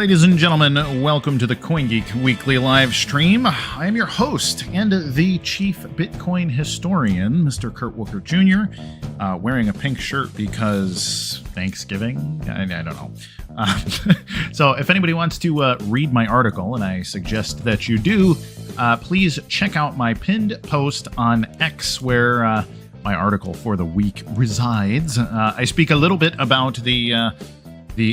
Ladies and gentlemen, welcome to the CoinGeek weekly live stream. I am your host and the chief Bitcoin historian, Mr. Kurt Wuckert Jr., wearing a pink shirt because Thanksgiving? I don't know. So if anybody wants to read my article, and I suggest that you do, please check out my pinned post on X where my article for the week resides. I speak a little bit about the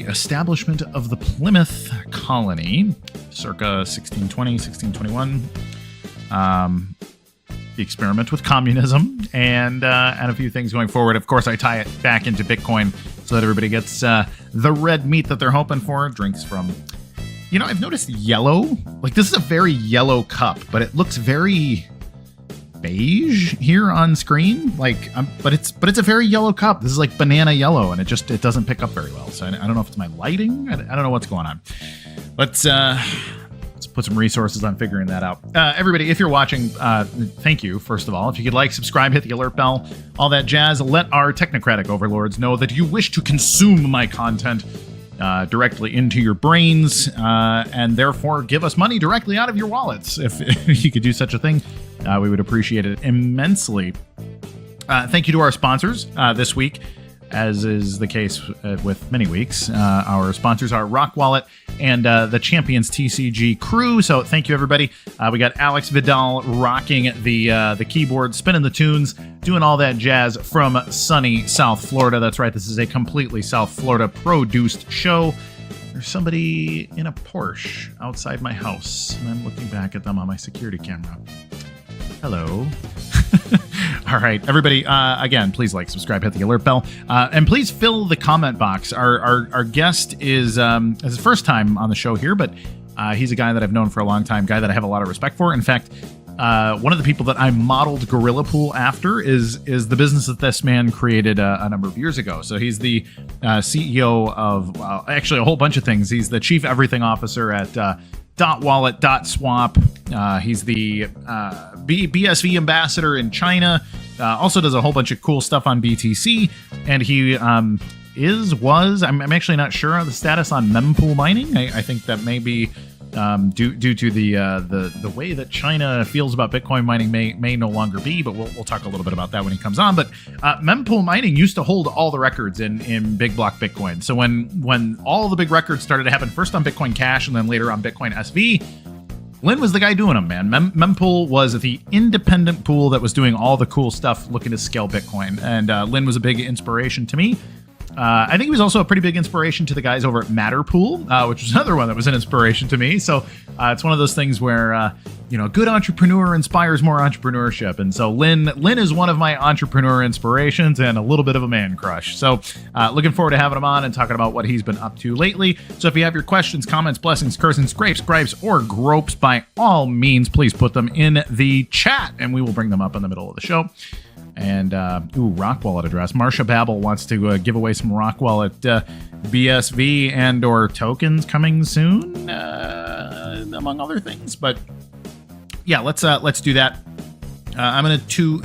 establishment of the Plymouth colony, circa 1620, 1621, the experiment with communism, and a few things going forward. Of course, I tie it back into Bitcoin so that everybody gets the red meat that they're hoping for. Drinks from, you know, I've noticed yellow. Like, this is a very yellow cup, but it looks very beige here on screen, like, but it's a very yellow cup. This is like banana yellow, and it doesn't pick up very well. So I don't know if it's my lighting. I don't know what's going on. Let's put some resources on figuring that out. Everybody, if you're watching, thank you, first of all. If you could like, subscribe, hit the alert bell, all that jazz. Let our technocratic overlords know that you wish to consume my content directly into your brains, and therefore give us money directly out of your wallets. If you could do such a thing, we would appreciate it immensely. Thank you to our sponsors this week, as is the case with many weeks. Our sponsors are DotWallet and the Champions TCG crew. So thank you, everybody. We got Alex Vidal rocking the keyboard, spinning the tunes, doing all that jazz from sunny South Florida. That's right. This is a completely South Florida produced show. There's somebody in a Porsche outside my house, and I'm looking back at them on my security camera. Hello. All right, everybody, again, please like, subscribe, hit the alert bell, and please fill the comment box. Our guest is his first time on the show here, but he's a guy that I've known for a long time, guy that I have a lot of respect for. In fact, one of the people that I modeled Gorilla Pool after is the business that this man created a number of years ago. So he's the CEO of, actually a whole bunch of things. He's the chief everything officer at DotWallet, DotSwap. He's the BSV ambassador in China. Also does a whole bunch of cool stuff on BTC. And he I'm actually not sure of the status on mempool mining. I think that may be due to the way that China feels about Bitcoin mining may no longer be, but we'll talk a little bit about that when he comes on. But mempool mining used to hold all the records in big block Bitcoin. So when all the big records started to happen, first on Bitcoin Cash and then later on Bitcoin SV, Lin was the guy doing them, man. Mempool was the independent pool that was doing all the cool stuff looking to scale Bitcoin. And Lin was a big inspiration to me. I think he was also a pretty big inspiration to the guys over at Matterpool, which was another one that was an inspiration to me. So it's one of those things where, a good entrepreneur inspires more entrepreneurship. And so Lin is one of my entrepreneur inspirations and a little bit of a man crush. So looking forward to having him on and talking about what he's been up to lately. So if you have your questions, comments, blessings, cursings, grapes, gripes, or gropes, by all means, please put them in the chat and we will bring them up in the middle of the show. And, Rock Wallet address. Marsha Babel wants to give away some Rock Wallet BSV and or tokens coming soon, among other things. But yeah, let's do that. I'm gonna do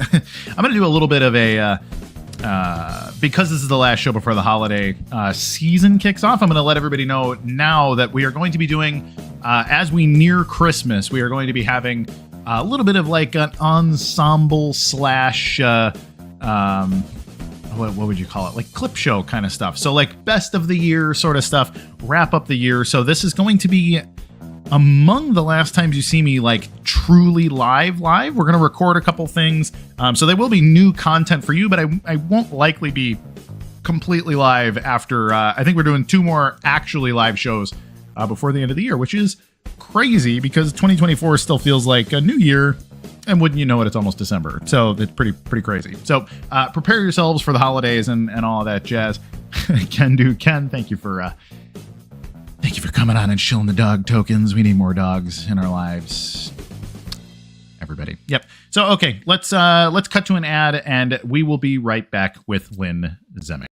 a little bit of a because this is the last show before the holiday season kicks off. I'm gonna let everybody know now that we are going to be doing as we near Christmas. We are going to be having a little bit of like an ensemble slash, what would you call it? Like clip show kind of stuff. So like best of the year sort of stuff, wrap up the year. So this is going to be among the last times you see me like truly live. We're going to record a couple things. So there will be new content for you, but I won't likely be completely live after, I think we're doing 2 more actually live shows before the end of the year, which is crazy because 2024 still feels like a new year, and wouldn't you know it, it's almost December. So it's pretty crazy. So prepare yourselves for the holidays and all of that jazz. Ken, thank you for coming on and shilling the dog tokens. We need more dogs in our lives, everybody. Yep. So okay, let's cut to an ad and we will be right back with Lin Zheming.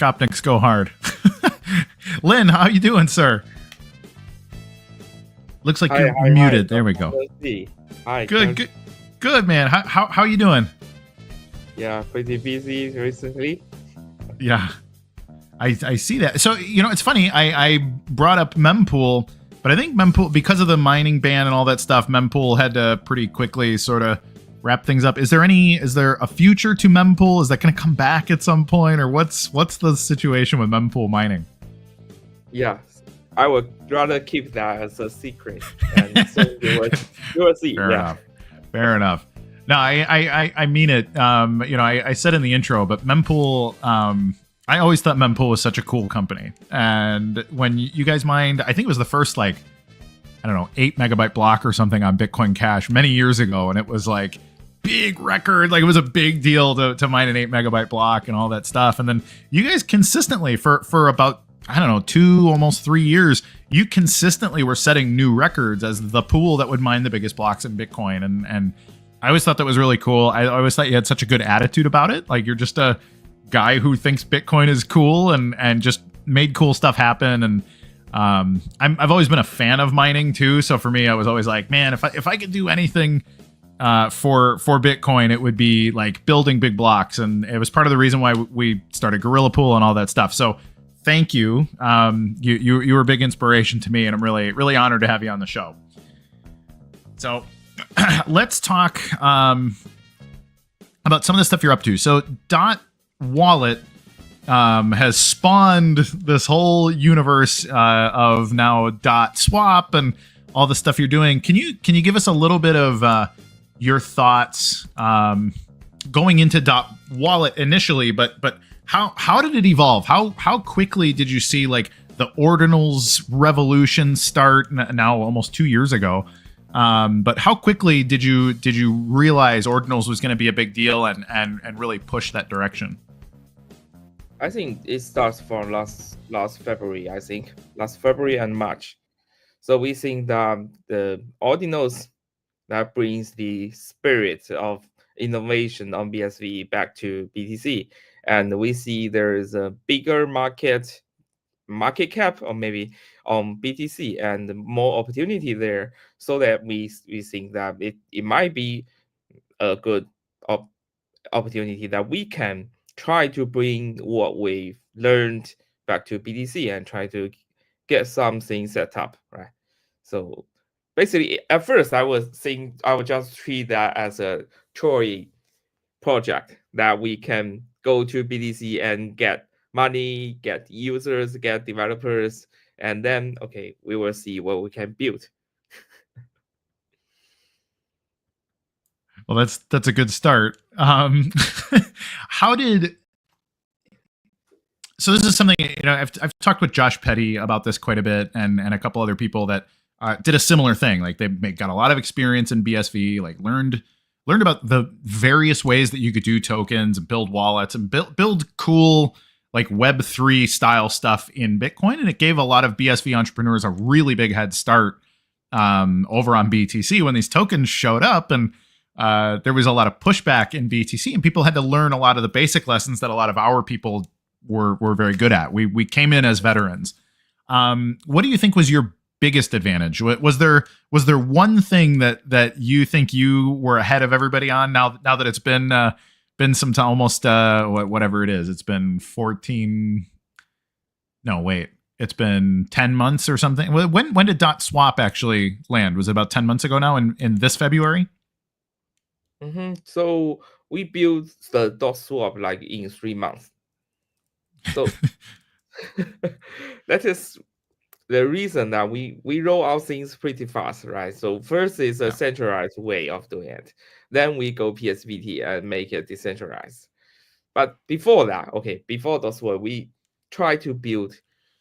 Skopniks go hard. Lin, how you doing, sir? Looks like you're muted. There we go. Hi. Good, man. How you doing? Yeah, pretty busy recently. Yeah, I see that. So, it's funny. I brought up mempool, but I think mempool, because of the mining ban and all that stuff, mempool had to pretty quickly sort of wrap things up. Is there a future to mempool? Is that going to come back at some point, or what's the situation with mempool mining? Yeah, I would rather keep that as a secret, and so you will see. Fair enough. No, I mean it. I said in the intro, but mempool. I always thought mempool was such a cool company, and when you guys mined, I think it was the first 8 megabyte block or something on Bitcoin Cash many years ago, and it was like big record, like it was a big deal to mine an 8 megabyte block and all that stuff. And then you guys consistently for about 2, almost 3 years, you consistently were setting new records as the pool that would mine the biggest blocks in Bitcoin. And I always thought that was really cool. I always thought you had such a good attitude about it. Like, you're just a guy who thinks Bitcoin is cool and just made cool stuff happen. And I've always been a fan of mining too. So for me, I was always like, man, if I could do anything for Bitcoin, it would be like building big blocks. And it was part of the reason why we started Gorilla Pool and all that stuff. So thank you. You were a big inspiration to me, and I'm really, really honored to have you on the show. So let's talk about some of the stuff you're up to. So DotWallet has spawned this whole universe of now DotSwap and all the stuff you're doing. Can you give us a little bit of your thoughts going into DotWallet initially, but how did it evolve? How quickly did you see like the Ordinals revolution start now almost 2 years ago? But how quickly did you realize Ordinals was going to be a big deal and really push that direction? I think it starts from last February. I think last February and March. So we think that the Ordinals that brings the spirit of innovation on BSV back to BTC, and we see there is a bigger market cap, or maybe on BTC, and more opportunity there. So that we think that it might be a good opportunity that we can try to bring what we've learned back to BTC and try to get something set up, right? So basically, at first I would just treat that as a toy project that we can go to BTC and get money, get users, get developers, and then we will see what we can build. Well, that's a good start. So this is something, I've talked with Josh Petty about this quite a bit, and a couple other people that did a similar thing. Like, they got a lot of experience in BSV, like learned about the various ways that you could do tokens and build wallets and build cool like Web3 style stuff in Bitcoin. And it gave a lot of BSV entrepreneurs a really big head start over on BTC when these tokens showed up. And there was a lot of pushback in BTC, and people had to learn a lot of the basic lessons that a lot of our people were very good at. We came in as veterans. What do you think was your biggest advantage? Was there one thing that you think you were ahead of everybody on now that it's been some time, almost whatever it is, it's been 14, no wait, it's been 10 months or something. When did DotSwap actually land? Was it about 10 months ago now in this February? So we built the DotSwap like in 3 months. So that is the reason that we roll out things pretty fast, right? So first is a centralized way of doing it. Then we go PSVT and make it decentralized. But before that, before DotSwap, we try to build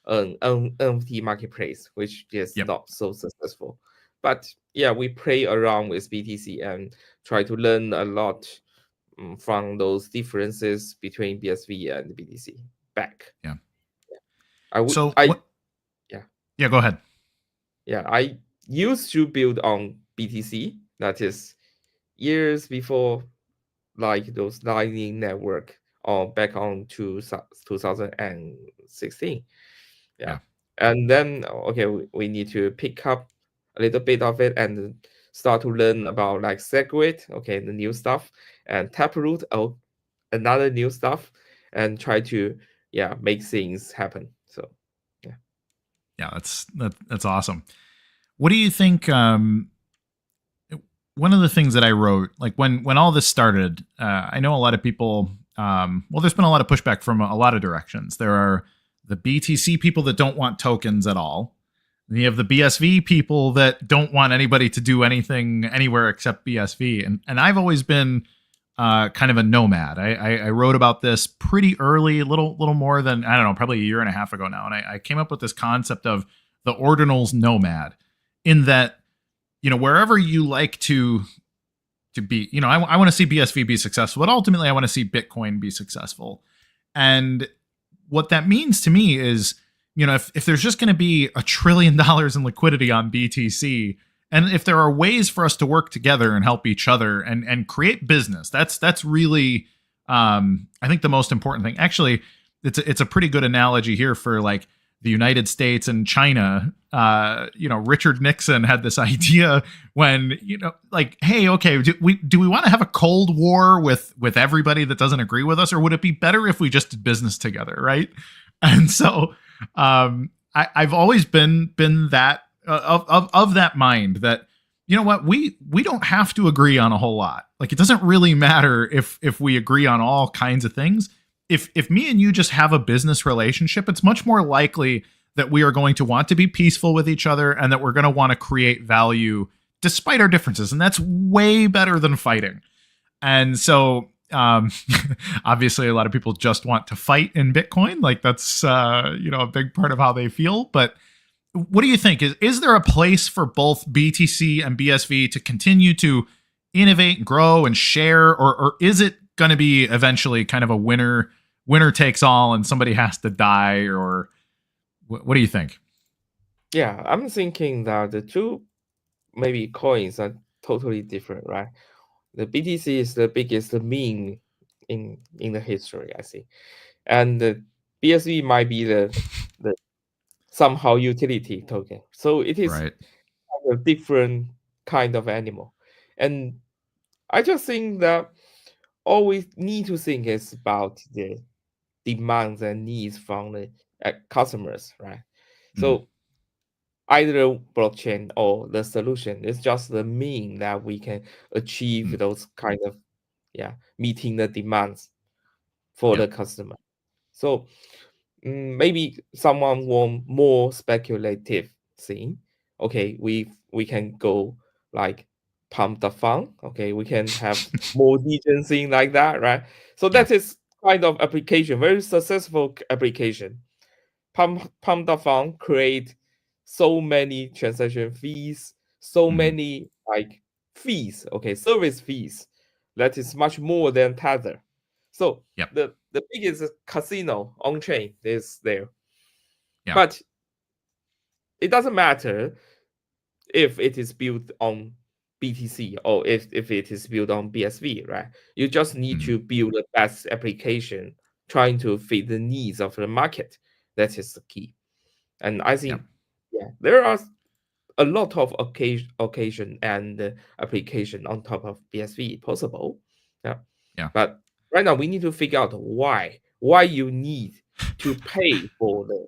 an NFT marketplace, which is not so successful. But yeah, we play around with BTC and try to learn a lot from those differences between BSV and BTC back. Yeah. Yeah, go ahead. Yeah, I used to build on BTC. That is years before, like those Lightning Network or back on to 2016. Yeah. And then okay, we need to pick up a little bit of it and start to learn about like SegWit, okay, the new stuff, and Taproot, oh, another new stuff, and try to make things happen. So that's awesome. What do you think? One of the things that I wrote, like when all this started, I know a lot of people. Well, there's been a lot of pushback from a lot of directions. There are the BTC people that don't want tokens at all. And you have the BSV people that don't want anybody to do anything anywhere except BSV. And I've always been kind of a nomad. I wrote about this pretty early, a little more than, I don't know, probably a year and a half ago now. And I came up with this concept of the Ordinals nomad, in that, wherever you like to be, I want to see BSV be successful, but ultimately I want to see Bitcoin be successful. And what that means to me is, if there's just going to be $1 trillion in liquidity on BTC, and if there are ways for us to work together and help each other and create business, that's really, I think, the most important thing. Actually, it's a pretty good analogy here for like the United States and China. Richard Nixon had this idea when, like, hey, okay, do we want to have a Cold War with everybody that doesn't agree with us, or would it be better if we just did business together, right? And so I've always been that of that mind that, what, we don't have to agree on a whole lot. Like, it doesn't really matter if we agree on all kinds of things. If me and you just have a business relationship, it's much more likely that we are going to want to be peaceful with each other, and that we're going to want to create value despite our differences. And that's way better than fighting. And so, obviously a lot of people just want to fight in Bitcoin. Like, that's, a big part of how they feel. But what do you think? Is there a place for both BTC and BSV to continue to innovate and grow and share, or is it going to be eventually kind of a winner takes all and somebody has to die? Or what do you think? Yeah, I'm thinking that the two maybe coins are totally different, right? The BTC is the biggest meme in the history, I see, and the BSV might be the somehow utility token. So it is Right. a different kind of animal, and I just think that all we need to think is about the demands and needs from the customers, right? So either blockchain or the solution is just the mean that we can achieve those kind of meeting the demands for the customer. So maybe someone want more speculative thing. Okay, we can go like pump the fund. Okay, we can have more degen thing like that, right? So that is kind of application, very successful application. Pump the fund, create so many transaction fees, so many like fees, okay, service fees. That is much more than Tether. So the biggest casino on chain is there. But it doesn't matter if it is built on BTC or if it is built on BSV, right? You just need to build the best application trying to fit the needs of the market. That is the key. And I think there are a lot of occasion and application on top of BSV possible. But right now we need to figure out why you need to pay for the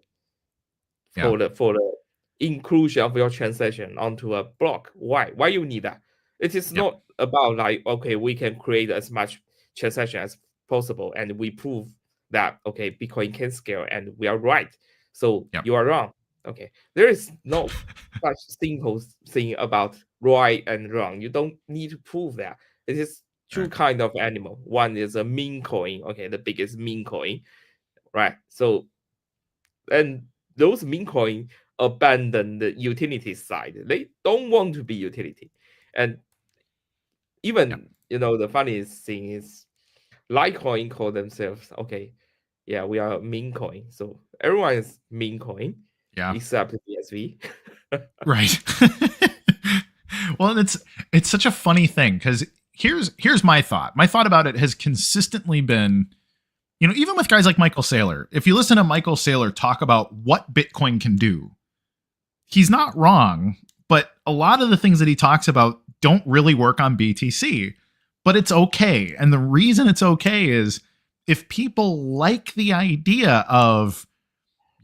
inclusion of your transaction onto a block. Why you need that? It is not about like, okay, we can create as much transaction as possible and we prove that, okay, Bitcoin can scale and we are right. So you are wrong. Okay, there is no such simple thing about right and wrong. You don't need to prove that. It is two kind of animal. One is a meme coin, okay, the biggest meme coin, right? So, and those meme coin abandon the utility side. They don't want to be utility, and even the funniest thing is, Litecoin call themselves, okay, we are meme coin. So everyone is meme coin, except BSV. Right. Well, it's such a funny thing, because here's my thought. My thought about it has consistently been, even with guys like Michael Saylor, if you listen to Michael Saylor talk about what Bitcoin can do, he's not wrong, but a lot of the things that he talks about don't really work on BTC. But it's okay. And the reason it's okay is if people like the idea of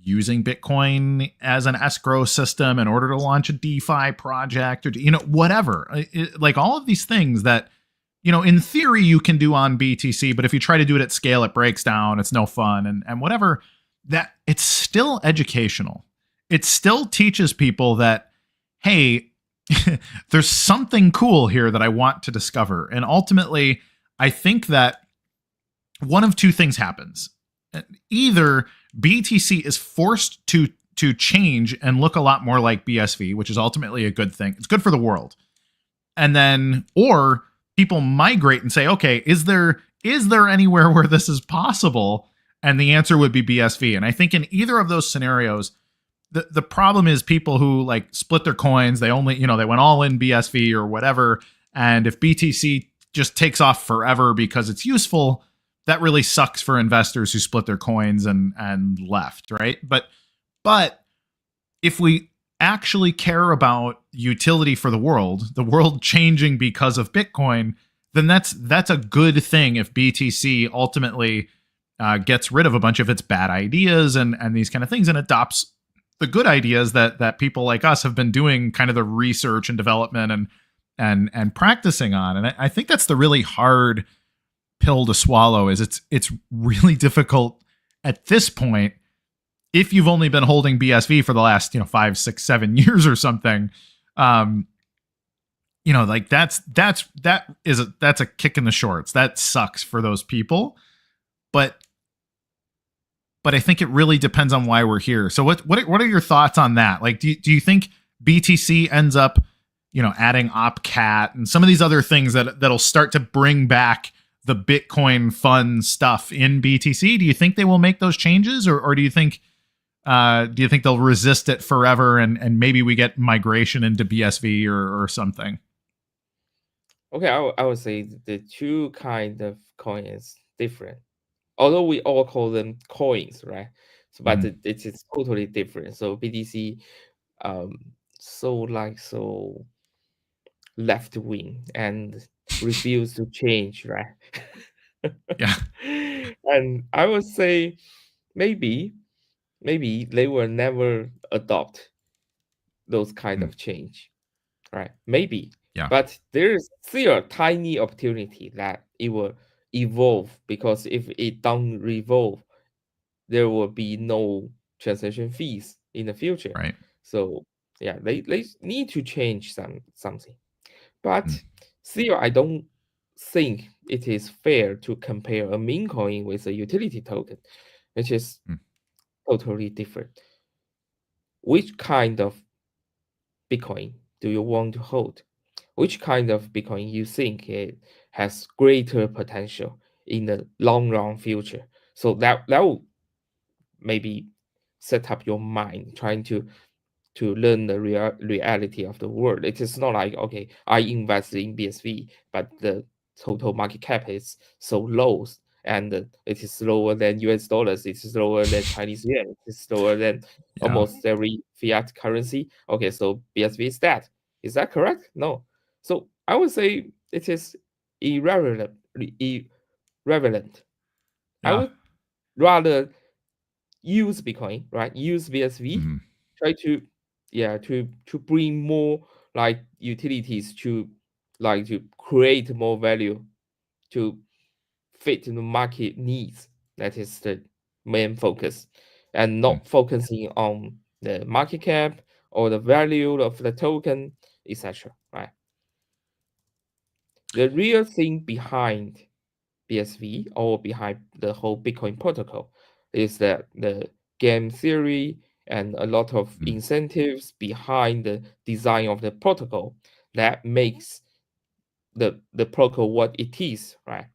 using Bitcoin as an escrow system in order to launch a DeFi project or, whatever, like all of these things that, in theory you can do on BTC, but if you try to do it at scale, it breaks down. It's no fun and whatever, that it's still educational. It still teaches people that, hey, there's something cool here that I want to discover. And ultimately, I think that one of two things happens. Either BTC is forced to change and look a lot more like BSV, which is ultimately a good thing. It's good for the world. And then, or people migrate and say, okay, is there anywhere where this is possible? And the answer would be BSV. And I think in either of those scenarios, the problem is people who like split their coins. They only, they went all in BSV or whatever. And if BTC just takes off forever because it's useful, that really sucks for investors who split their coins and left, right? But if we actually care about utility for the world changing because of Bitcoin, then that's a good thing if BTC ultimately gets rid of a bunch of its bad ideas and these kind of things and adopts the good ideas that people like us have been doing kind of the research and development and practicing on. And I think that's the really hard pill to swallow. Is it's really difficult at this point if you've only been holding BSV for the last 5, 6, 7 years or something. Like that's a kick in the shorts. That sucks for those people, but I think it really depends on why we're here. So what are your thoughts on that? Like, do you think BTC ends up, adding OpCat and some of these other things that'll start to bring back the Bitcoin fun stuff in BTC? Do you think they will make those changes, or do you think they'll resist it forever and maybe we get migration into BSV or something? Okay, I would say the two kind of coins different. Although we all call them coins, right? So, but it is totally different. So BTC, so left wing and refuse to change, right? Yeah. And I would say maybe they will never adopt those kind of change, right? Maybe. Yeah. But there is still a tiny opportunity that it will evolve, because if it don't revolve, there will be no transaction fees in the future. Right. So yeah, they need to change something. But still, I don't think it is fair to compare a meme coin with a utility token, which is totally different. Which kind of Bitcoin do you want to hold? Which kind of Bitcoin you think it has greater potential in the long run future? So that will maybe set up your mind trying to learn the reality of the world. It is not like, okay, I invest in BSV, but the total market cap is so low and it is lower than US dollars, it is lower than Chinese yuan, it is lower than almost every fiat currency. Okay, so BSV is that. Is that correct? No. So I would say it is irrelevant. I would rather use Bitcoin, right? Use BSV, try to bring more like utilities to create more value to fit the market needs. That is the main focus, and not focusing on the market cap or the value of the token, etc. Right? The real thing behind BSV or behind the whole Bitcoin protocol is that the game theory and a lot of incentives behind the design of the protocol that makes the protocol what it is, right?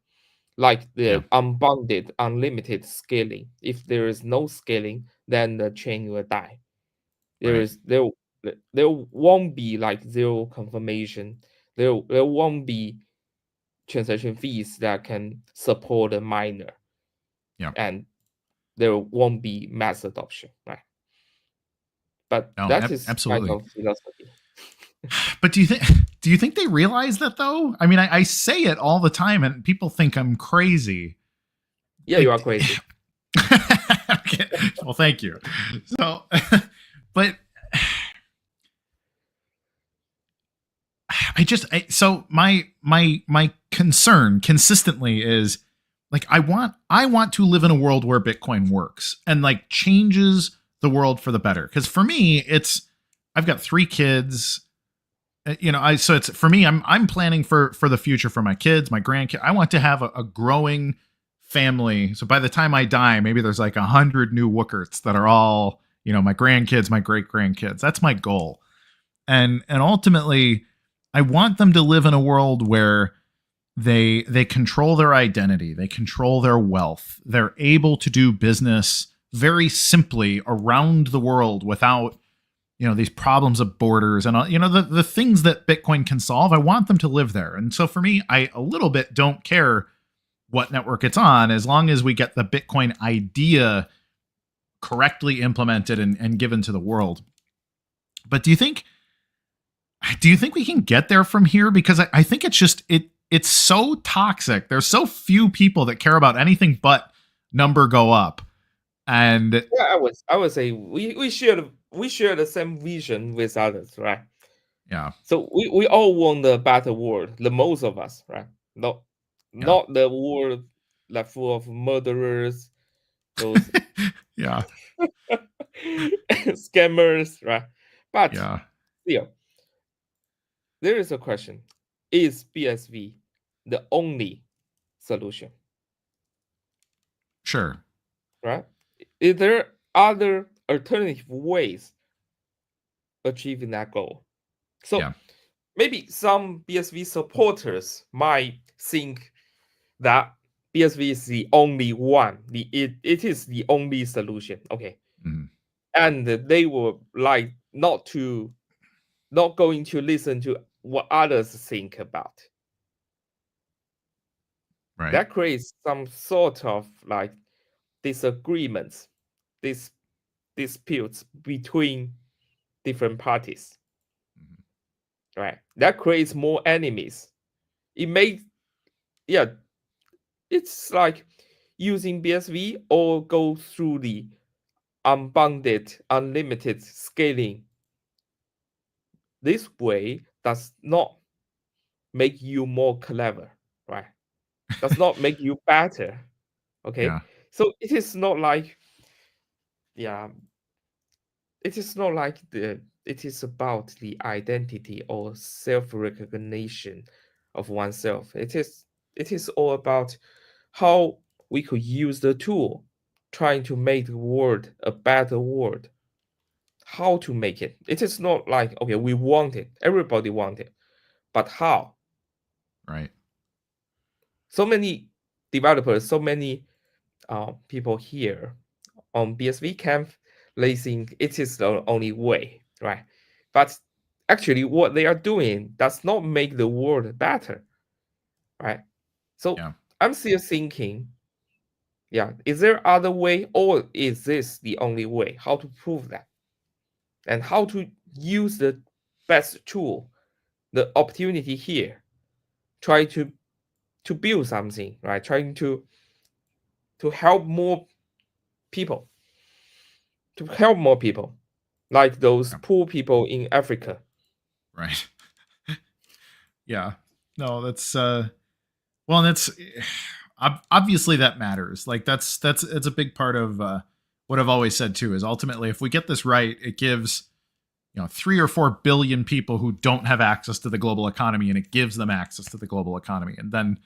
Like the unbounded, unlimited scaling. If there is no scaling, then the chain will die. There won't be like zero confirmation. There won't be transaction fees that can support a miner. Yeah. and there won't be mass adoption, right? But No, that is kind absolutely. of philosophy. But do you think they realize that though? I mean, I say it all the time, and people think I'm crazy. Yeah, you are Like, crazy. okay. Well, thank you. So, but so my concern consistently is like I want to live in a world where Bitcoin works and like changes the world for the better. Because for me, I've got 3 kids. So it's for me. I'm planning for the future for my kids, my grandkids. I want to have a growing family. So by the time I die, maybe there's like 100 new Wukkerts that are all my grandkids, my great grandkids. That's my goal, and ultimately, I want them to live in a world where they control their identity, they control their wealth, they're able to do business very simply around the world without these problems of borders and the things that Bitcoin can solve. I want them to live there. And so for me, I a little bit don't care what network it's on as long as we get the Bitcoin idea correctly implemented and given to the world. But do you think we can get there from here? Because I think it's just it's so toxic. There's so few people that care about anything but number go up. And yeah, I would say we share the same vision with others, right? Yeah. So we all want a better world, the most of us, right? Not the world like full of murderers, those yeah. scammers, right? But Yeah. still, there is a question: is BSV the only solution? Sure. Right? Is there other alternative ways achieving that goal? So maybe some BSV supporters might think that BSV is the only one. It is the only solution. Okay. Mhm. And they were like not going to listen to what others think about. Right. That creates some sort of like disagreements, disputes between different parties. Right. That creates more enemies. It makes it's like using BSV or go through the unbounded, unlimited scaling. This way does not make you more clever, right? Does not make you better. Okay. Yeah. So it is not like, it is about the identity or self-recognition of oneself. It is all about how we could use the tool, trying to make the world a better world. How to make it. It is not like, okay, we want it, everybody want it, but how? Right. So many developers, so many people here on BSV camp, they think it is the only way, right? But actually, what they are doing does not make the world better, right? So I'm still thinking, is there other way, or is this the only way? How to prove that, and how to use the best tool, the opportunity here, try to build something, right? Trying to help more people, like those poor people in Africa. Right. Yeah. No, that's well, and that's obviously that matters. Like it's a big part of what I've always said too, is ultimately if we get this right, it gives 3 or 4 billion people who don't have access to the global economy, and it gives them access to the global economy. And then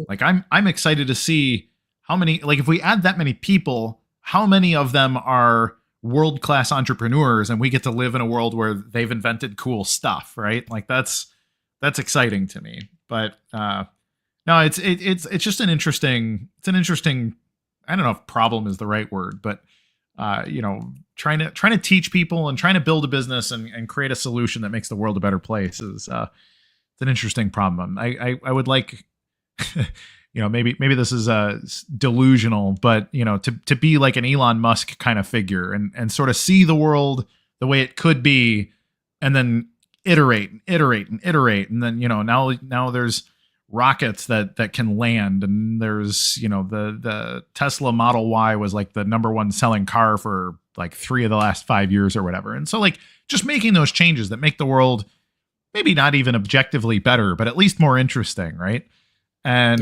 like I'm excited to see how many, like if we add that many people, how many of them are world-class entrepreneurs and we get to live in a world where they've invented cool stuff, right? Like that's exciting to me. But no, it's just an interesting, I don't know if problem is the right word, but trying to teach people and trying to build a business and create a solution that makes the world a better place is it's an interesting problem. I would like maybe this is delusional, but to be like an Elon Musk kind of figure and sort of see the world the way it could be, and then iterate and iterate and iterate, and then now there's rockets that can land, and there's the Tesla Model Y was like the number one selling car for like 3 of the last 5 years or whatever. And so like just making those changes that make the world maybe not even objectively better, but at least more interesting, right? And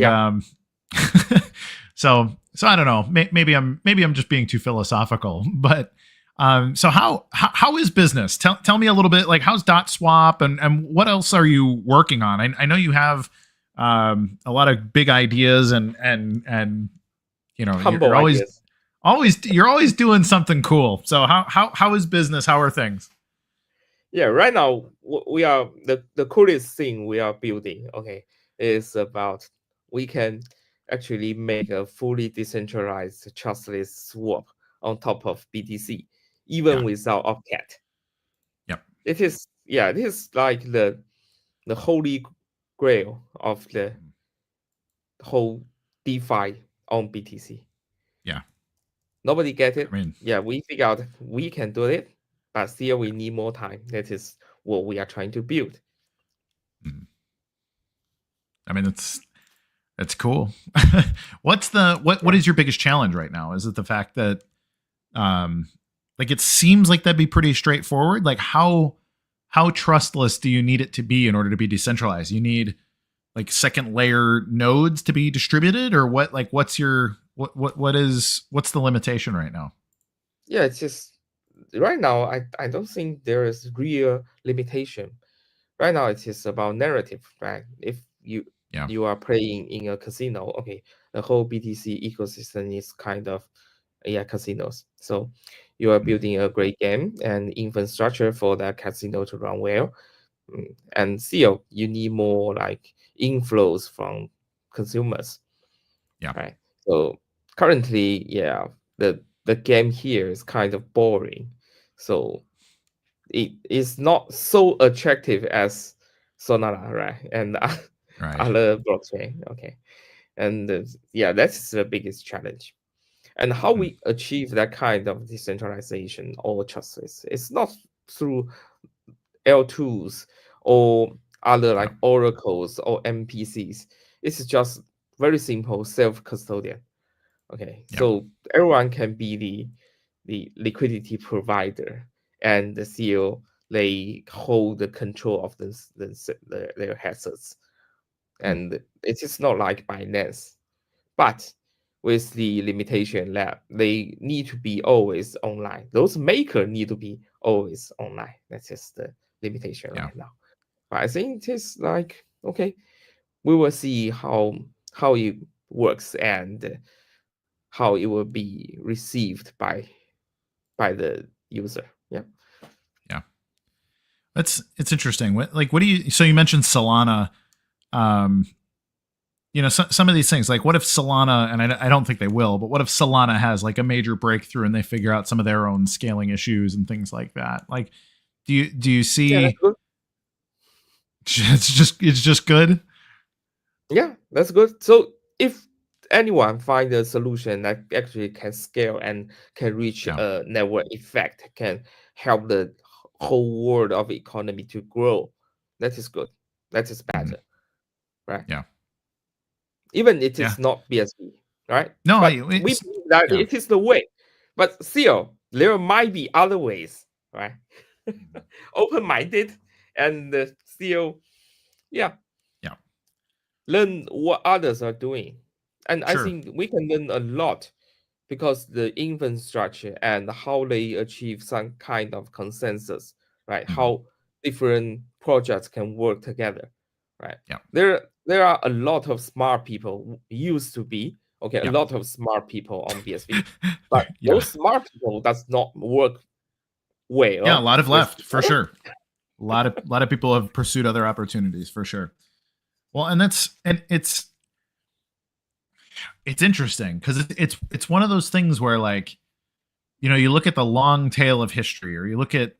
so I don't know, maybe I'm just being too philosophical, but so how is business? Tell me a little bit, like how's DotSwap and what else are you working on? I know you have a lot of big ideas and Humble ideas. you're always doing something cool. So how is business? How are things? Yeah, right now we are the coolest thing we are building. Okay, is about we can actually make a fully decentralized trustless swap on top of BTC, even without Opcat. Yep. It is like the holy grail of the whole DeFi on BTC. Yeah. Nobody get it. I mean, we figure out we can do it, but still we need more time. That is what we are trying to build. I mean, it's cool. What is your biggest challenge right now? Is it the fact that like it seems like that'd be pretty straightforward? Like how trustless do you need it to be in order to be decentralized? You need like second layer nodes to be distributed, or what? Like what's the limitation right now? Yeah, it's just right now I don't think there is real limitation. Right now it is about narrative, right? If you are playing in a casino, okay, the whole BTC ecosystem is kind of casinos. So you are building a great game and infrastructure for that casino to run well. And still you need more like inflows from consumers. Yeah. Right. So currently, the game here is kind of boring. So it is not so attractive as Solana, right? And other blockchain. Okay. And that's the biggest challenge. And how we achieve that kind of decentralization or trustless, it's not through L2s or other like oracles or MPCs. It's just very simple self-custodian. Okay, so everyone can be the liquidity provider, and the CEO they hold the control of their assets, and it is not like Binance, but with the limitation that they need to be always online. Those makers need to be always online. That's just the limitation right now. But I think it is like okay, we will see how it works and how it will be received by the user. Yeah. It's interesting. What do you? So you mentioned Solana. Some of these things, like what if Solana, and I don't think they will, but what if Solana has like a major breakthrough and they figure out some of their own scaling issues and things like that? Like, do you see? Yeah, that's good. It's just good. Yeah, that's good. So if anyone find a solution that actually can scale and can reach a network effect, can help the whole world of economy to grow, that is good. That is better, right? Yeah. Even it is not BSV, right? No, but we believe that it is the way. But still, there might be other ways, right? Open-minded and still, learn what others are doing. And I think we can learn a lot because the infrastructure and how they achieve some kind of consensus, right? How different projects can work together, right? There are a lot of smart people used to be, a lot of smart people on BSV, but those smart people does not work well. Yeah, a lot have left for sure. A lot of people have pursued other opportunities for sure. Well, and it's interesting because it's one of those things where like, you look at the long tail of history, or you look at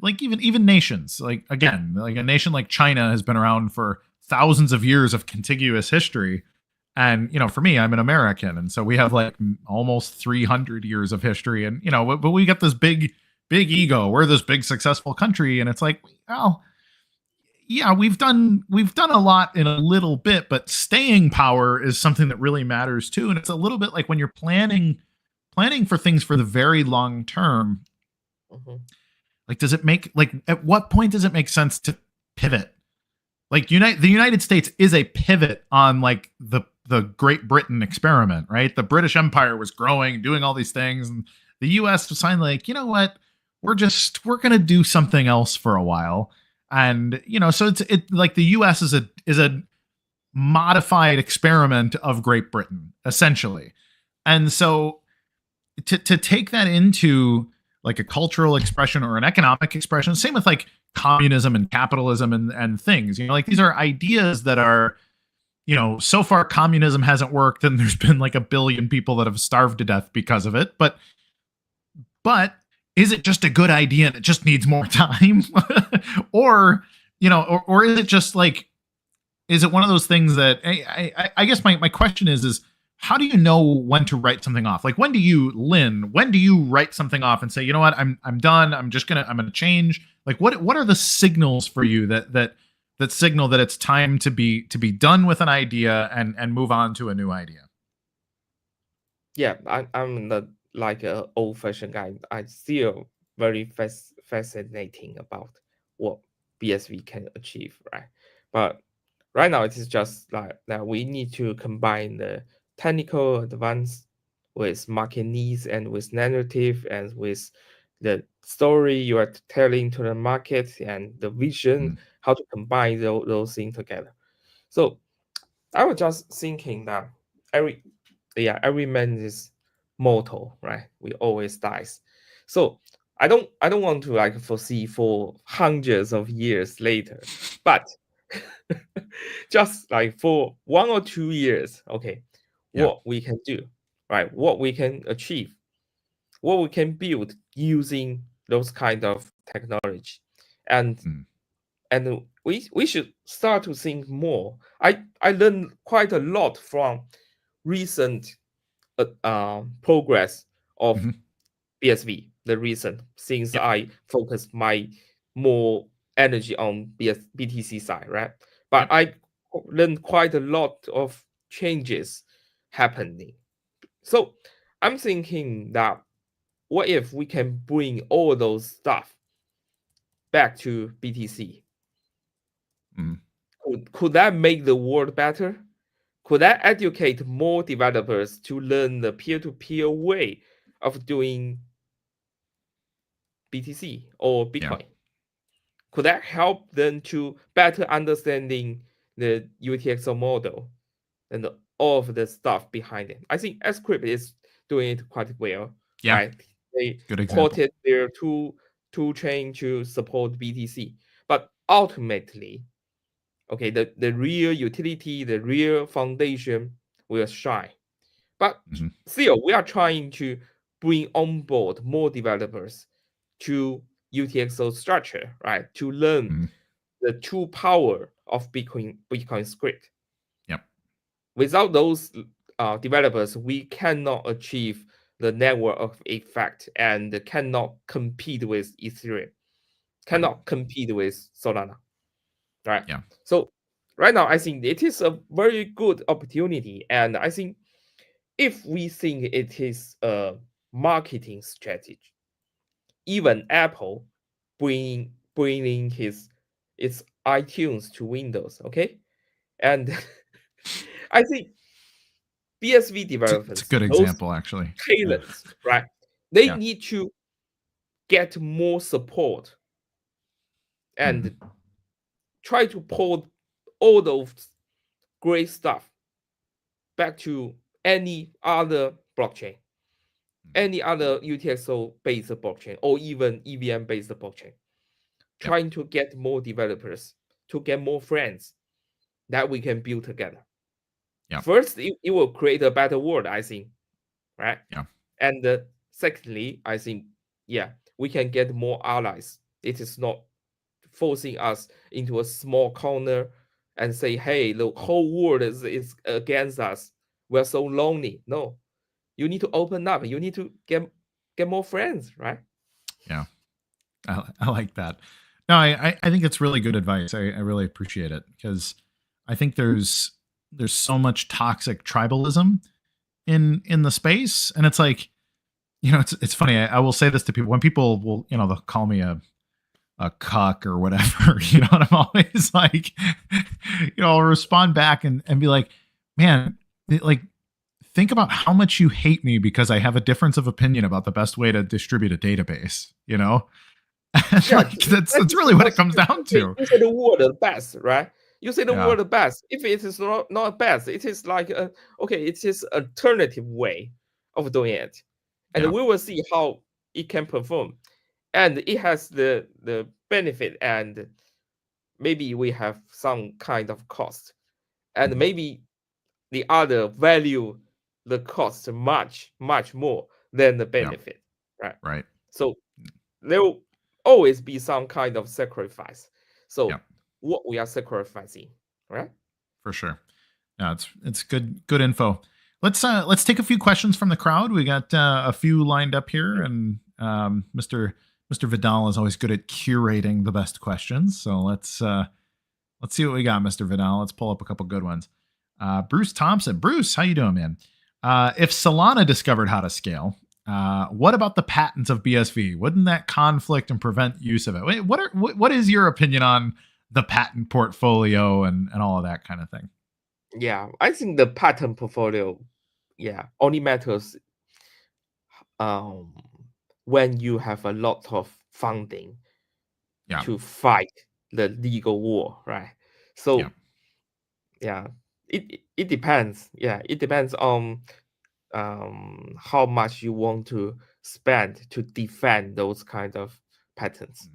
like even nations, like again, like a nation like China has been around for thousands of years of contiguous history, And for me, I'm an American, and so we have like almost 300 years of history, and but we got this big ego. We're this big successful country, and it's like, well, yeah, we've done a lot in a little bit, but staying power is something that really matters too. And it's a little bit like when you're planning for things for the very long term. Mm-hmm. Like, does it make, like, at what point does it make sense to pivot? Like, the United States is a pivot on like the Great Britain experiment, right? The British Empire was growing, doing all these things, and the US was saying like, you know what, we're gonna do something else for a while. And so it's like the US is a modified experiment of Great Britain, essentially. And so to take that into like a cultural expression or an economic expression, same with like communism and capitalism and things, like these are ideas that are, so far communism hasn't worked, and there's been like 1 billion people that have starved to death because of it. But is it just a good idea and it just needs more time? Or is it just like, is it one of those things that I guess my question is how do you know when to write something off? Like, when do you write something off and say, you know what, I'm done, I'm gonna change? Like, what are the signals for you that signal that it's time to be done with an idea and move on to a new idea? Yeah, I'm not like an old-fashioned guy. I still very fascinating about what BSV can achieve, right? But right now it is just like that we need to combine the technical advance with market needs and with narrative and with the story you are telling to the market and the vision, how to combine those things together. So I was just thinking that every man is mortal, right? We always dies. So I don't want to like foresee for hundreds of years later, but just like for 1 or 2 years, okay, what we can do, right? What we can achieve, what we can build using those kind of technology, and we should start to think more. I learned quite a lot from recent progress of BSV. The reason since I focused my more energy on BTC side, right? But I learned quite a lot of changes happening. So I'm thinking that what if we can bring all those stuff back to BTC? Could that make the world better? Could that educate more developers to learn the peer-to-peer way of doing BTC or Bitcoin? Could that help them to better understanding the UTXO model and all of the stuff behind it? I think Scrypt is doing it quite well, right? They ported their tool chain to support BTC, but ultimately, okay, the real utility, the real foundation will shine. But still, we are trying to bring on board more developers to UTXO structure, right? To learn the true power of Bitcoin script. Without those developers, we cannot achieve the network of effect and cannot compete with Ethereum, cannot compete with Solana, right? So right now, I think it is a very good opportunity, and I think if we think it is a marketing strategy, even Apple bringing its iTunes to Windows, okay, and I think BSV developers, it's a good example, actually. Talents, right? They need to get more support and try to port all those great stuff back to any other blockchain, any other UTXO based blockchain, or even EVM based blockchain. Trying to get more developers, to get more friends that we can build together. First, it will create a better world, I think, right? And secondly, I think, we can get more allies. It is not forcing us into a small corner, and say, hey, the whole world is against us. We're so lonely. No, you need to open up. You need to get more friends, right? Yeah, I like that. No, I think it's really good advice. I really appreciate it, because I think there's so much toxic tribalism in the space, and it's like, it's funny. I will say this to people when people will, they'll call me a cuck or whatever, and I'm always like, I'll respond back and be like, man, like, think about how much you hate me because I have a difference of opinion about the best way to distribute a database, Yeah, like, that's really what it comes down to. You say the word the best, right? You say the Yeah. word the best. If it is not best, it is like okay, it is alternative way of doing it, and Yeah. we will see how it can perform, and it has the benefit, and maybe we have some kind of cost, and maybe the other value the cost much more than the Yeah. benefit, right? Right. So there will always be some kind of sacrifice. So Yeah. what we are sacrificing, right? For sure. No, it's good info. Let's take a few questions from the crowd. We got a few lined up here, and Mr. Vidal is always good at curating the best questions. So let's see what we got, Mr. Vidal. Let's pull up a couple good ones. Bruce Thompson. Bruce, how you doing, man? If Solana discovered how to scale, what about the patents of BSV? Wouldn't that conflict and prevent use of it? Wait, what is your opinion on the patent portfolio and all of that kind of thing? Yeah, I think the patent portfolio, only matters when you have a lot of funding to fight the legal war, right? So it depends. Yeah, it depends on how much you want to spend to defend those kind of patents.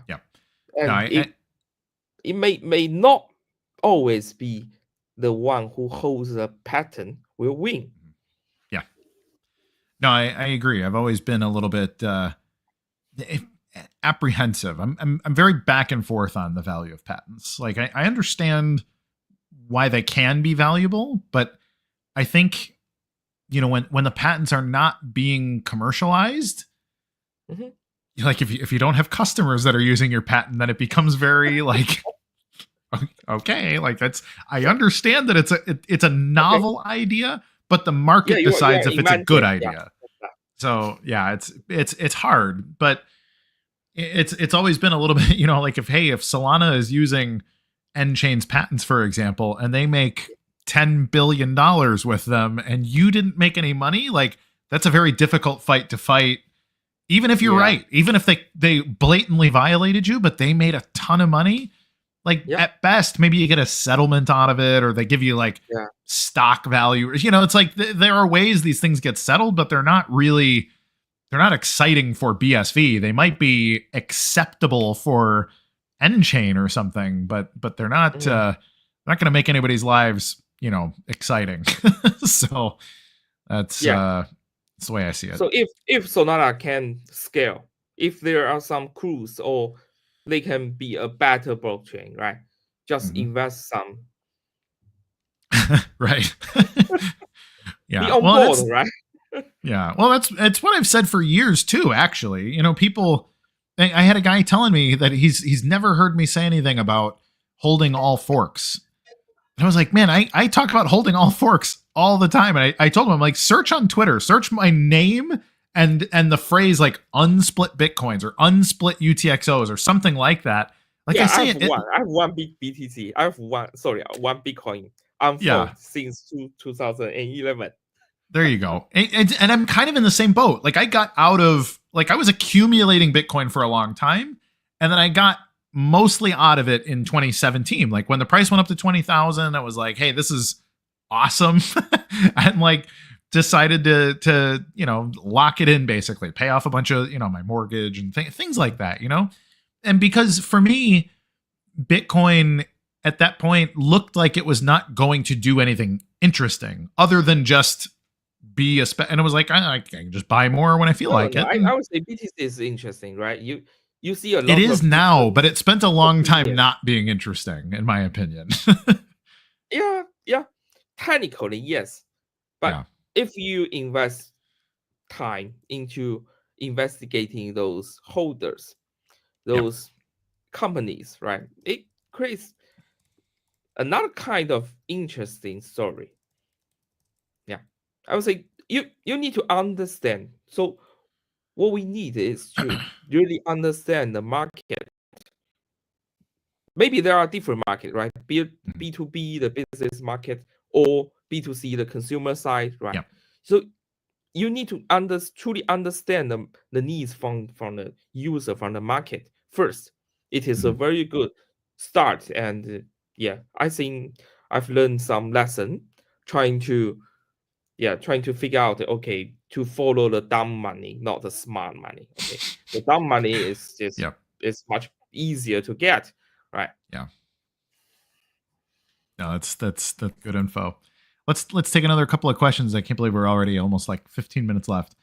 Yeah. And it may not always be the one who holds the patent will win. Yeah. No, I agree. I've always been a little bit apprehensive. I'm very back and forth on the value of patents. Like, I understand why they can be valuable, but I think, when the patents are not being commercialized, like if you don't have customers that are using your patent, then it becomes very like, okay, like I understand that it's a novel idea, but the market decides if it's a good idea. So yeah, it's hard, but it's always been a little bit, like if Solana is using nChain's patents, for example, and they make $10 billion with them and you didn't make any money, like that's a very difficult fight to fight. Even if you're right, even if they blatantly violated you, but they made a ton of money, like at best, maybe you get a settlement out of it, or they give you like stock value. It's like there are ways these things get settled, but they're not exciting for BSV. They might be acceptable for nChain or something, but they're not going to make anybody's lives, exciting. So that's the way I see it. So if Solana can scale, if there are some clues, or they can be a better blockchain, right? Just invest some. Right. Yeah. Be on board, right? Yeah. Well, it's what I've said for years too, actually. People, I had a guy telling me that he's never heard me say anything about holding all forks. And I was like, man, I talk about holding all forks all the time. And I told him, I'm like, search on Twitter, search my name and the phrase like unsplit Bitcoins or unsplit UTXOs or something like that. Like I say, I have one big BTC. I have one Bitcoin. I'm since 2011. There you go. And I'm kind of in the same boat. Like I got out of, like I was accumulating Bitcoin for a long time. And then I got mostly out of it in 2017. Like when the price went up to 20,000, I was like, hey, this is awesome. And like decided to, lock it in, basically pay off a bunch of, my mortgage and things like that, And because for me, Bitcoin at that point looked like it was not going to do anything interesting other than just be and it was like, I can just buy more when I feel like it. I would say BTC is interesting, right? you see a lot It is of now, but it spent a long time opinions. not being interesting, in my opinion. Yeah. Technically, yes. But Yeah. if you invest time into investigating those holders, Yep. those companies, right? It creates another kind of interesting story. Yeah. I would say you need to understand. So what we need is to really understand the market. Maybe there are different market, right? B2B, the business market, or B2C, the consumer side, right? Yep. So you need to truly understand the needs from the user, from the market first. It is a very good start, and I think I've learned some lesson trying to figure out, okay, to follow the dumb money, not the smart money. Okay, the dumb money is just Yep. is much easier to get, right? Yeah. No, that's good info. Let's take another couple of questions. I can't believe we're already almost like 15 minutes left.